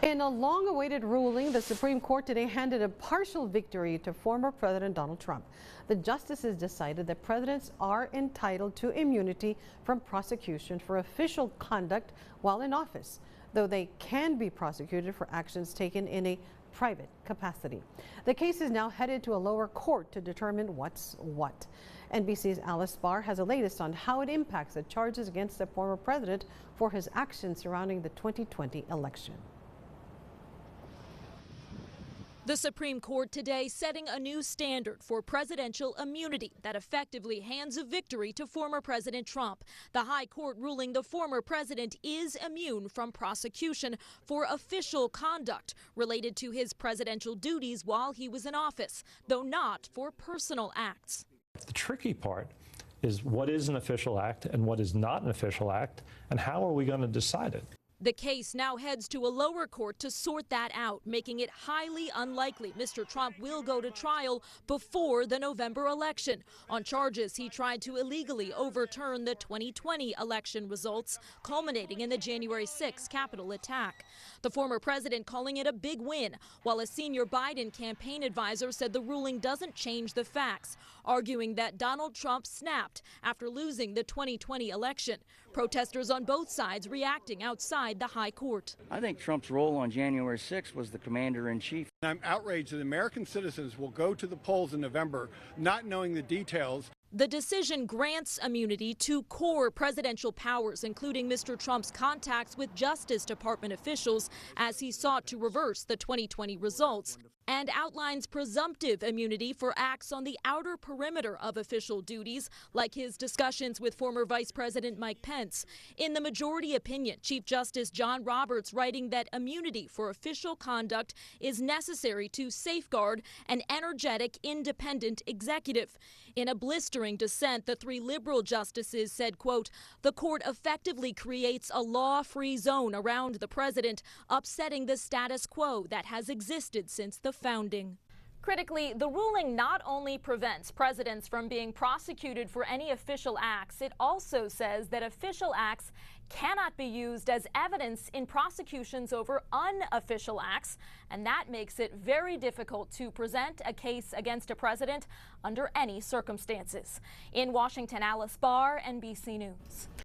In a long-awaited ruling, the Supreme Court today handed a partial victory to former President Donald Trump. The justices decided that presidents are entitled to immunity from prosecution for official conduct while in office, though they can be prosecuted for actions taken in a private capacity. The case is now headed to a lower court to determine what's what. NBC's Alice Barr has the latest on how it impacts the charges against the former president for his actions surrounding the 2020 election. The Supreme Court today setting a new standard for presidential immunity that effectively hands a victory to former President Trump. The High Court ruling the former president is immune from prosecution for official conduct related to his presidential duties while he was in office, though not for personal acts. The tricky part is what is an official act and what is not an official act, and how are we going to decide it? The case now heads to a lower court to sort that out, making it highly unlikely Mr. Trump will go to trial before the November election on charges he tried to illegally overturn the 2020 election results, culminating in the January 6 Capitol attack. The former president calling it a big win, while a senior Biden campaign advisor said the ruling doesn't change the facts, arguing that Donald Trump snapped after losing the 2020 election. Protesters on both sides reacting outside the High Court. I think Trump's role on January 6th was the commander-in-chief. I'm outraged that American citizens will go to the polls in November not knowing the details. The decision grants immunity to core presidential powers, including Mr. Trump's contacts with Justice Department officials as he sought to reverse the 2020 results, and outlines presumptive immunity for acts on the outer perimeter of official duties, like his discussions with former Vice President Mike Pence. In the majority opinion, Chief Justice John Roberts writing that immunity for official conduct is necessary to safeguard an energetic, independent executive. In a blistering dissent, the three liberal justices said, quote, "The court effectively creates a law-free zone around the president, upsetting the status quo that has existed since the founding." Critically, the ruling not only prevents presidents from being prosecuted for any official acts, it also says that official acts cannot be used as evidence in prosecutions over unofficial acts, and that makes it very difficult to present a case against a president under any circumstances. In Washington, Alice Barr, NBC News.